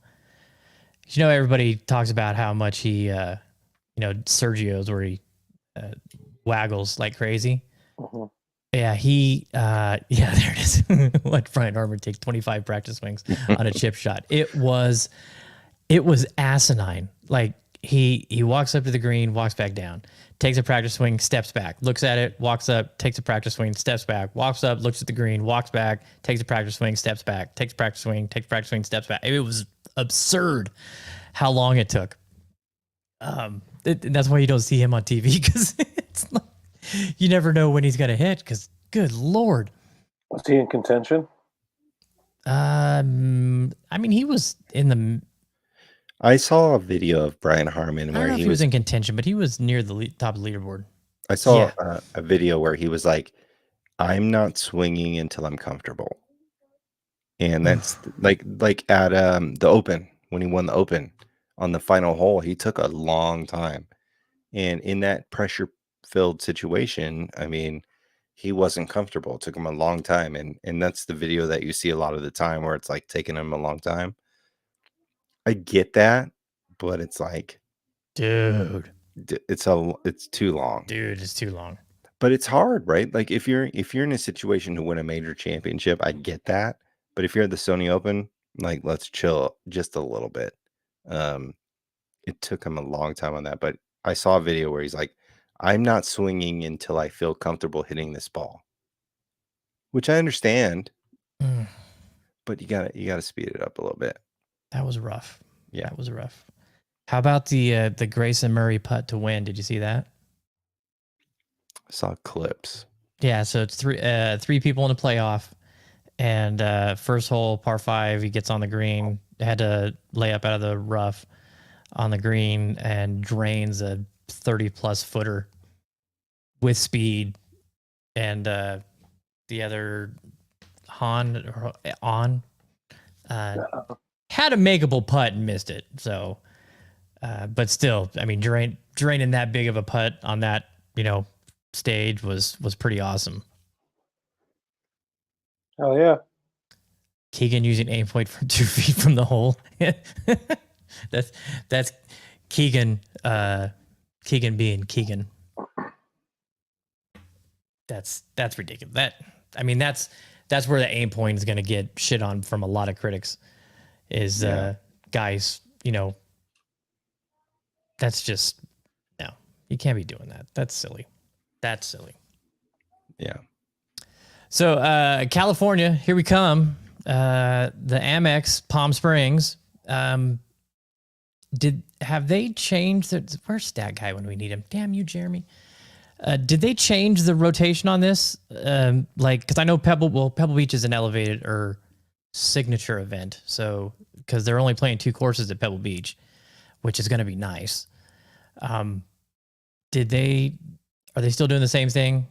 Everybody talks about how much he, Sergio's where he waggles like crazy. Uh-huh. Yeah, there it is. Let Brian Harmon take 25 practice swings on a chip shot. It was asinine. Like he walks up to the green, walks back down, takes a practice swing, steps back, looks at it, walks up, takes a practice swing, steps back, walks up, looks at the green, walks back, takes a practice swing, steps back, takes a practice swing, steps back. It was absurd how long it took. That's why you don't see him on TV because it's like, you never know when he's going to hit because good Lord. Was he in contention? I mean, he was in the... I saw a video of Brian Harmon where he was in contention, but he was near the top of the leaderboard. I saw a video where he was like, I'm not swinging until I'm comfortable. And that's like at the Open, when he won the Open on the final hole, he took a long time. And in that pressure-filled situation, I mean, he wasn't comfortable. It took him a long time. And that's the video that you see a lot of the time where it's like taking him a long time. I get that, but it's like, dude, it's too long. Dude, it's too long. But it's hard, right? Like if you're in a situation to win a major championship, I get that. But if you're at the Sony Open, like let's chill just a little bit. Um, it took him a long time on that, but I saw a video where he's like, "I'm not swinging until I feel comfortable hitting this ball," which I understand, but you gotta speed it up a little bit. That was rough. Yeah, that was rough. How about the Grayson Murry putt to win? Did you see that? I saw clips. Yeah, so it's three people in the playoff, and first hole par 5, he gets on the green, had to lay up out of the rough on the green and drains a 30+ footer with speed, and the other on had a makeable putt and missed it. So, but still, I mean, draining that big of a putt on that stage was pretty awesome. Oh yeah, Keegan using aim point from 2 feet from the hole. that's Keegan. Keegan being Keegan. That's ridiculous. That's where the aim point is going to get shit on from a lot of critics. Is guys, that's just no. You can't be doing that. That's silly. That's silly. Yeah. So California, here we come. The Amex Palm Springs. Have they changed? Where's Stat Guy when we need him? Damn you, Jeremy. Did they change the rotation on this? Because I know Pebble Beach is an elevated or signature event. So because they're only playing 2 courses at Pebble Beach, which is going to be nice. Are they still doing the same thing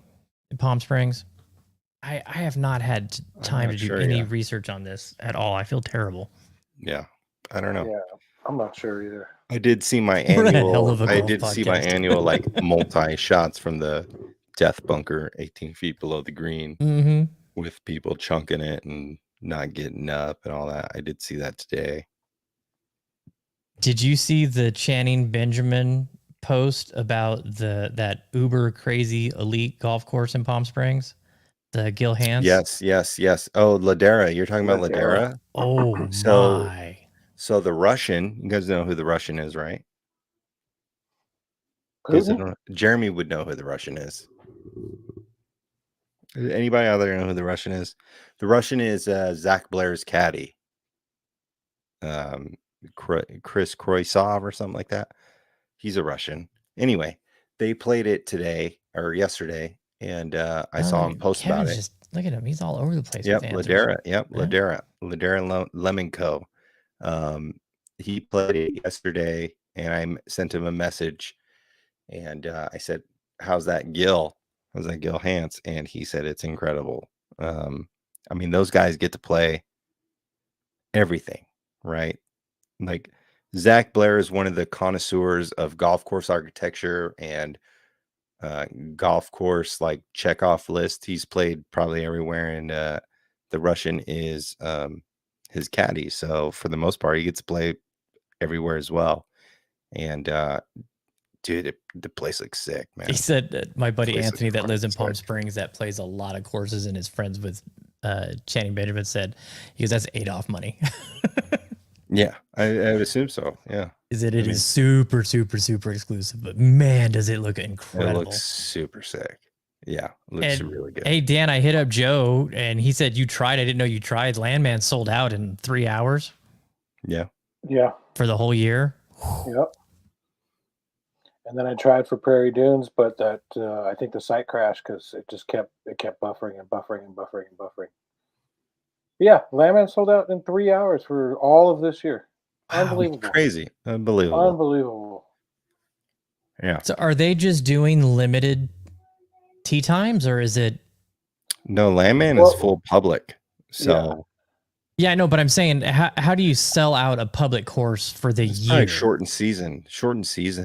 in Palm Springs? I have not had time to do any research on this at all. I feel terrible. Yeah. I don't know. Yeah, I'm not sure either. I did see my annual. Like multi shots from the death bunker, 18 feet below the green, with people chunking it and not getting up and all that. I did see that today. Did you see the Channing Benjamin post about that uber crazy elite golf course in Palm Springs? The Gil Hanse? Yes. Oh, Ladera. You're talking about Ladera? Oh, my. So the Russian, you guys know who the Russian is, right? Jeremy would know who the Russian is. Anybody out there know who the Russian is? The Russian is Zach Blair's caddy. Chris Kroisov or something like that. He's a Russian. Anyway, they played it today or yesterday, and I saw him post about it. Look at him. He's all over the place. Yep, Ladera. Yep, yeah. Ladera Lemonco. He played it yesterday, and I sent him a message, and I said, "How's that Gil? How's that Gil Hanse?" And he said, "It's incredible." I mean, those guys get to play everything, right? Like Zach Blair is one of the connoisseurs of golf course architecture and golf course like check off list. He's played probably everywhere, and the Russian is his caddy. So for the most part, he gets to play everywhere as well. And dude, the place looks sick, man. He said that my buddy Anthony that lives in Palm Springs that plays a lot of courses and is friends with Channing Benjamin said, he goes, that's Adolf money. Yeah, I would assume so. Yeah. It is super, super, super exclusive, but man, does it look incredible. It looks super sick. Yeah, it looks really good. Hey, Dan, I hit up Joe and he said, you tried. I didn't know you tried. Landman sold out in 3 hours. Yeah. Yeah. For the whole year. Yep. And then I tried for Prairie Dunes, but that I think the site crashed because it kept buffering and buffering and buffering and buffering. Yeah, Landman sold out in 3 hours for all of this year. Unbelievable. Wow, crazy. Unbelievable. Yeah. So are they just doing limited tee times or is it? No, Landman is full public. So. Yeah, I know, but I'm saying, how do you sell out a public course for the year? Like shortened season,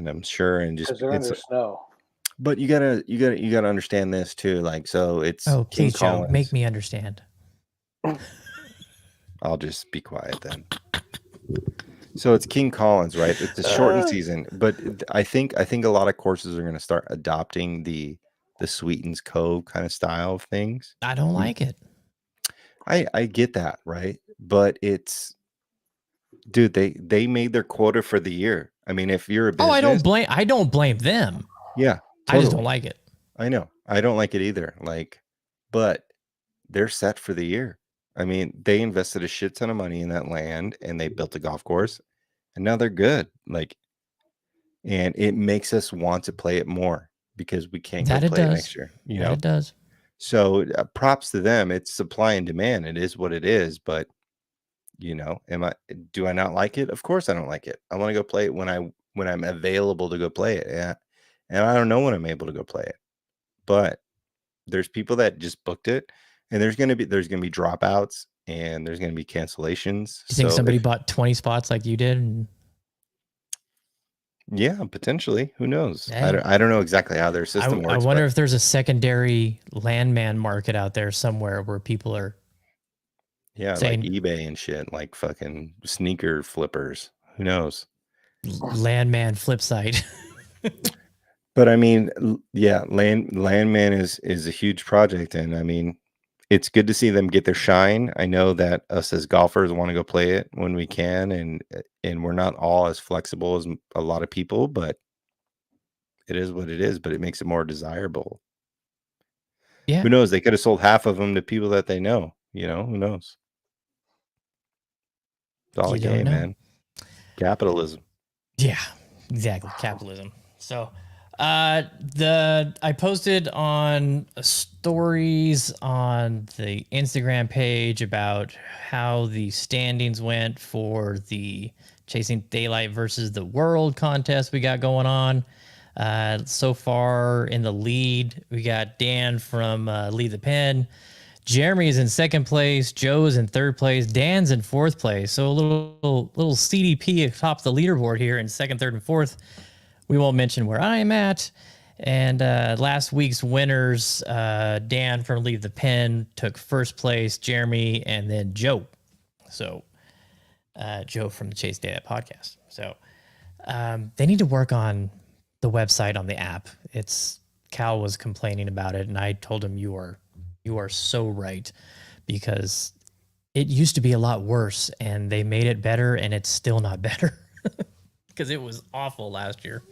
I'm sure, and just because they're under snow. But you gotta understand this too. Like, so it's King Collins. Joe, make me understand. I'll just be quiet then. So it's King Collins, right? It's a shortened season, but I think a lot of courses are going to start adopting the the Sweetens Cove kind of style of things. I don't like it. I get that, right? But it's, dude, they made their quota for the year. I mean, if you're a business, I don't blame them. Yeah, totally. I just don't like it. I know. I don't like it either. Like, but they're set for the year. I mean, they invested a shit ton of money in that land and they built a golf course and now they're good. Like, and it makes us want to play it more because we can't go play it next year. You know, it does. So props to them. It's supply and demand. It is what it is. But you know, do I not like it? Of course I don't like it. I want to go play it when I'm available to go play it. Yeah. And I don't know when I'm able to go play it. But there's people that just booked it, and there's gonna be dropouts and there's gonna be cancellations. You think somebody bought 20 spots like you did? And... Yeah, potentially. Who knows? I don't know exactly how their system works. I wonder if there's a secondary landman market out there somewhere where people are saying, like eBay and shit, like fucking sneaker flippers. Who knows? Landman flip site. But I mean, yeah, Landman is a huge project, and I mean, it's good to see them get their shine. I know that us as golfers want to go play it when we can, and we're not all as flexible as a lot of people, but it is what it is. But it makes it more desirable. Yeah. Who knows? They could have sold half of them to people that they know. You know, who knows? It's all a game, man. Capitalism. Yeah, exactly. Capitalism. So. I posted on stories on the Instagram page about how the standings went for the Chasing Daylight versus the World contest we got going on. So far in the lead, we got Dan from Leave the Pen. Jeremy is in second place. Joe is in third place. Dan's in fourth place. So a little CDP atop the leaderboard here in second, third, and fourth. We won't mention where I am at. And last week's winners, Dan from Leave the Pen took first place, Jeremy, and then Joe. So Joe from the Chase Data podcast. So they need to work on the website on the app. Cal was complaining about it, and I told him you are so right, because it used to be a lot worse, and they made it better, and it's still not better. Because it was awful last year.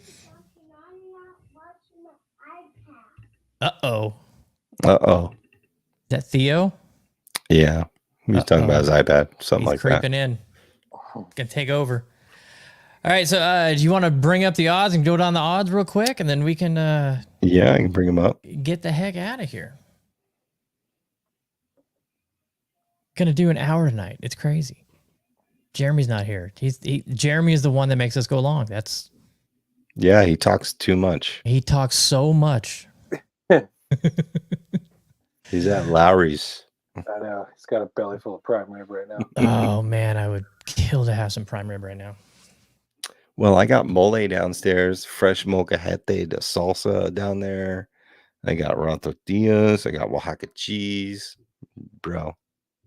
Uh-oh. Uh-oh. Is that Theo? Yeah. He's talking about his iPad. Something like that. He's creeping in. Gonna take over. All right, so do you want to bring up the odds and go down the odds real quick, and then we can... yeah, I can bring them up. Get the heck out of here. Gonna do an hour tonight. It's crazy. Jeremy's not here. Jeremy is the one that makes us go long. Yeah, he talks too much. He talks so much. He's at Lowry's. I know. He's got a belly full of prime rib right now. Oh man, I would kill to have some prime rib right now. Well, I got mole downstairs, fresh molcajete de salsa down there. I got raw tortillas. I got Oaxaca cheese. Bro,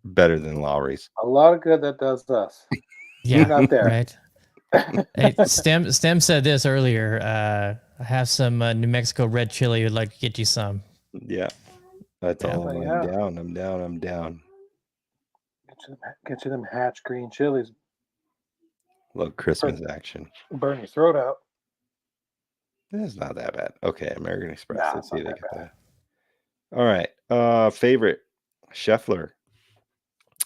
better than Lowry's. A lot of good that does us. Yeah, you're not there. Right. Hey, Stem said this earlier. I have some New Mexico red chili. Would like to get you some. Yeah, that's all. I'm down. Get you them Hatch green chilies. Love Christmas action. Burn your throat out. It's not that bad. Okay, American Express. Let's see if they get that. All right. Favorite Scheffler.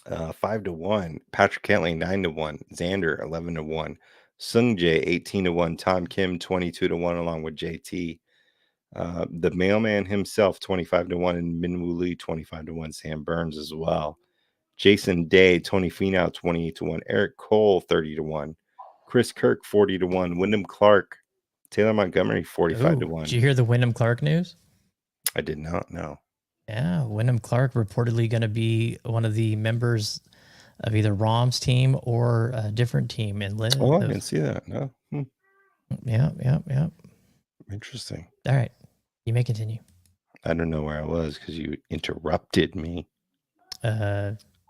5-1. Patrick Cantley 9-1. Xander 11-1. Sung Jae 18-1. Tom Kim 22-1 along with JT. The mailman himself 25-1 and Min Woo Lee 25-1. Sam Burns as well. Jason Day, Tony Finau 28-1. Eric Cole 30-1. Chris Kirk 40-1. Wyndham Clark, Taylor Montgomery 45-1. Did you hear the Wyndham Clark news? I did not know. Yeah, Wyndham Clark reportedly going to be one of the members of either Rahm's team or a different team in Liv. Oh, I didn't see that. No. Yeah. Interesting. All right. You may continue. I don't know where I was because you interrupted me.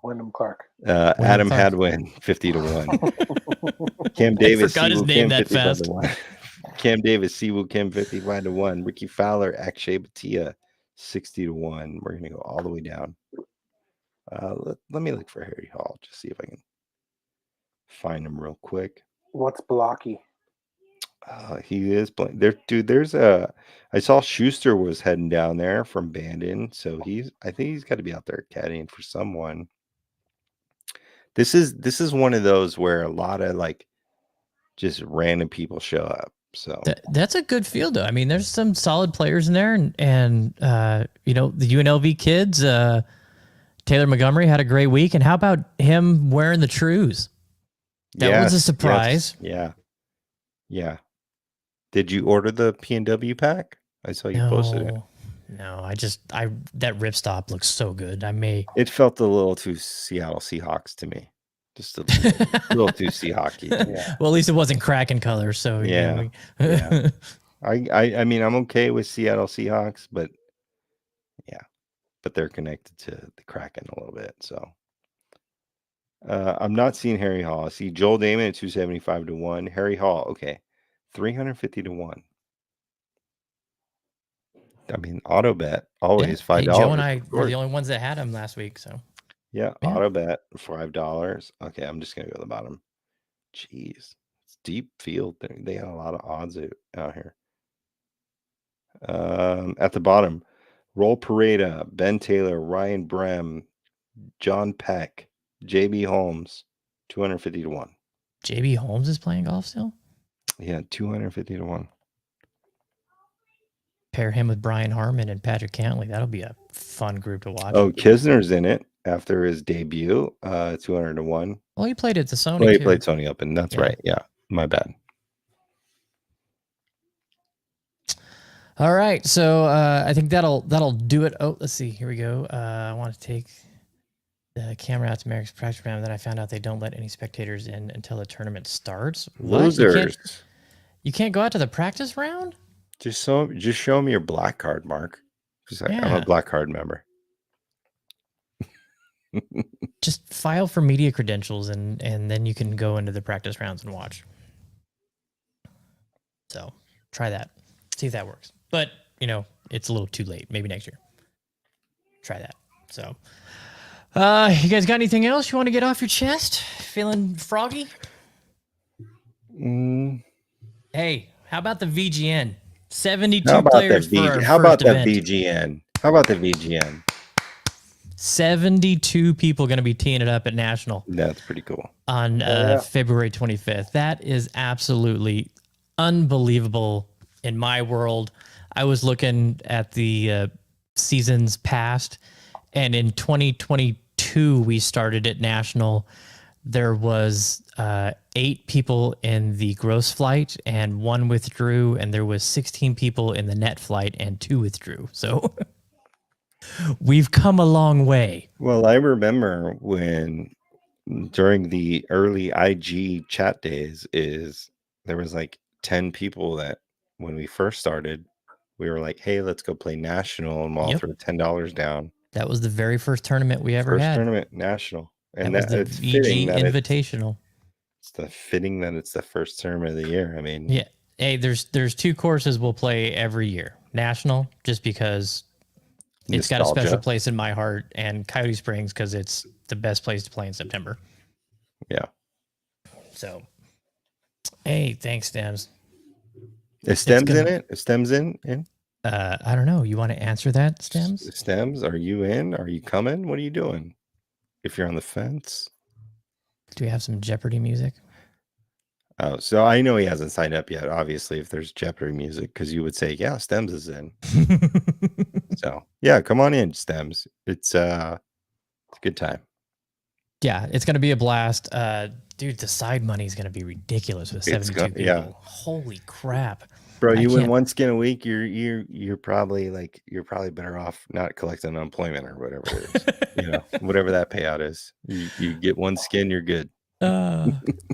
Wyndham Clark. Adam Hadwin 50-1. Cam Davis. I forgot his name that fast. Cam Davis, Siwoo Kim 55-1. Ricky Fowler, Akshay Bhatia 60-1. We're gonna go all the way down. Let me look for Harry Hall, just see if I can find him real quick. What's blocky? He is playing there, dude. I saw Schuster was heading down there from Bandon, so I think he's got to be out there caddying for someone. This is one of those where a lot of like just random people show up. So that's a good field, though. I mean, there's some solid players in there, and you know, the UNLV kids. Taylor Montgomery had a great week, and how about him wearing the Trues? That was a surprise. Yes, yeah. Did you order the PNW pack? I saw you posted it. No, that ripstop looks so good. It felt a little too Seattle Seahawks to me. Just a little too Seahawky. Yeah. Well, at least it wasn't cracking color. So yeah. Yeah. I mean, I'm okay with Seattle Seahawks, but yeah, but they're connected to the Kraken a little bit. So I'm not seeing Harry Hall. I see Joel Damon at 275-1. Harry Hall, okay, 350-1. I mean, auto bet always $5. Hey, Joe and I were the only ones that had him last week. So yeah, auto bet $5. Okay, I'm just gonna go to the bottom. Jeez, it's deep field. They got a lot of odds out here. At the bottom, Roll Pareda, Ben Taylor, Ryan Brem, John Peck, JB Holmes, 250-1. JB Holmes is playing golf still? Yeah, 250-1. Pair him with Brian Harmon and Patrick Cantley. That'll be a fun group to watch. Oh, Kisner's in it after his debut, 200-1. Well, he played at the Sony. Well, he played Sony Open. That's right. Yeah, my bad. All right, so I think that'll do it. Oh, let's see. Here we go. I want to take the camera out to Merrick's practice round. Then I found out they don't let any spectators in until the tournament starts. What? Losers. You can't go out to the practice round? Just show me your black card, Mark. I'm a black card member. Just file for media credentials and then you can go into the practice rounds and watch. So try that. See if that works. But, you know, it's a little too late. Maybe next year. Try that. So, you guys got anything else you want to get off your chest? Feeling froggy? Hey, how about the VGN? 72 players for our How about the event. VGN? How about the VGN? 72 people going to be teeing it up at National. That's pretty cool. On February 25th. That is absolutely unbelievable in my world. I was looking at the seasons past, and in 2022, we started at National. There was 8 people in the gross flight, and 1 withdrew, and there was 16 people in the net flight, and 2 withdrew. So we've come a long way. Well, I remember when during the early IG chat days there was like 10 people that when we first started, we were like, hey, let's go play National, and we'll all throw $10 down. That was the very first tournament we ever had. First tournament, National. And that was the VG Invitational. It's the fitting that it's the first tournament of the year. I mean, yeah. Hey, there's 2 courses we'll play every year. National, just because it's got a special place in my heart, and Coyote Springs because it's the best place to play in September. Yeah. So, hey, thanks, Stems. Is Stems in it? Is Stems in? I don't know. You want to answer that, Stems? Stems, are you in? Are you coming? What are you doing? If you're on the fence. Do we have some Jeopardy music? Oh, so I know he hasn't signed up yet, obviously, if there's Jeopardy music, because you would say, yeah, Stems is in. So, yeah, come on in, Stems. It's a good time. Yeah, it's going to be a blast. Dude, the side money is going to be ridiculous with 72 people. Yeah. Holy crap. Bro, you win 1 skin a week, you're probably better off not collecting unemployment or whatever it is. You know, whatever that payout is. You get 1 skin, you're good.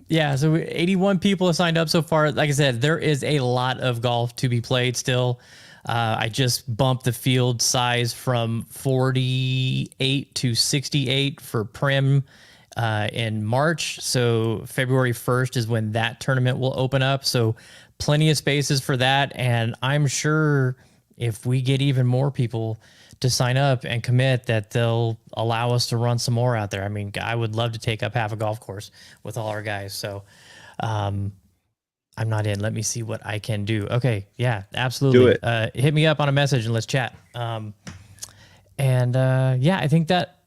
Yeah, so 81 people have signed up so far. Like I said, there is a lot of golf to be played still. I just bumped the field size from 48 to 68 for Prim in March. So February 1st is when that tournament will open up. So plenty of spaces for that. And I'm sure if we get even more people to sign up and commit, that they'll allow us to run some more out there. I mean, I would love to take up half a golf course with all our guys. So I'm not in. Let me see what I can do. Okay. Yeah, absolutely. Do it. Hit me up on a message and let's chat. Yeah, I think that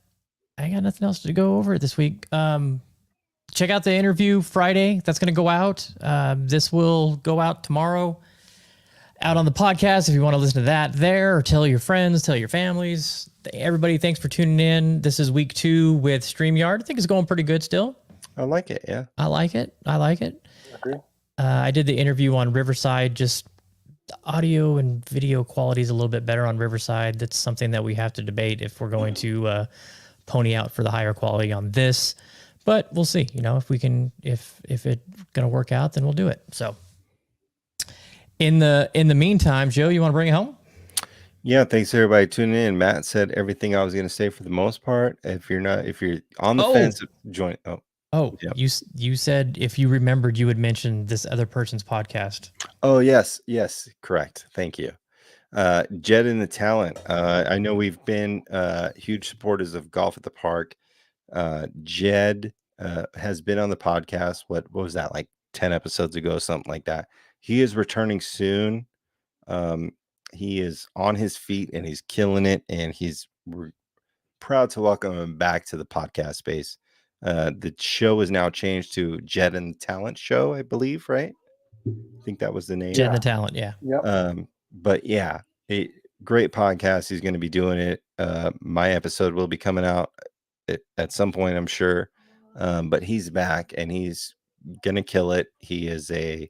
I got nothing else to go over this week. Check out the interview Friday. That's going to go out. This will go out tomorrow out on the podcast if you want to listen to that there, or tell your friends, tell your families. Everybody, thanks for tuning in. This is week 2 with StreamYard. I think it's going pretty good still. I like it. Yeah. I like it. Agree. I did the interview on Riverside. Just the audio and video quality is a little bit better on Riverside. That's something that we have to debate if we're going to pony out for the higher quality on this. But we'll see. If we can, if it's going to work out, then we'll do it. So in the meantime, Joe, you want to bring it home? Yeah, thanks everybody tuning in. Matt said everything I was going to say for the most part. If you're on the fence, join. Yep. You said if you remembered, you would mention this other person's podcast. Oh yes, correct. Thank you, Jed and the Talent. I know we've been huge supporters of Golf at the Park. Jed has been on the podcast. What was that, like 10 episodes ago, something like that? He is returning soon. He is on his feet and he's killing it, and we're proud to welcome him back to the podcast space. The show is now changed to Jed and the Talent Show, I believe, right? I think that was the name. Jed and the Talent, yeah. Yep. But yeah, a great podcast. He's going to be doing it. My episode will be coming out at some point, I'm sure. But he's back and he's going to kill it. He is a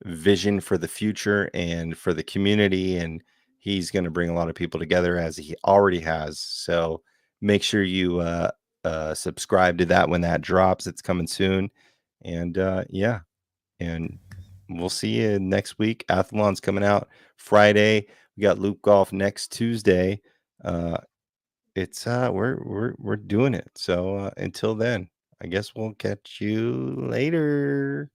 vision for the future and for the community, and he's going to bring a lot of people together, as he already has. So make sure you subscribe to that when that drops. It's coming soon. And yeah, and we'll see you next week. Athlon's coming out Friday. We got Loop Golf next Tuesday. It's we're doing it. So until then, I guess we'll catch you later.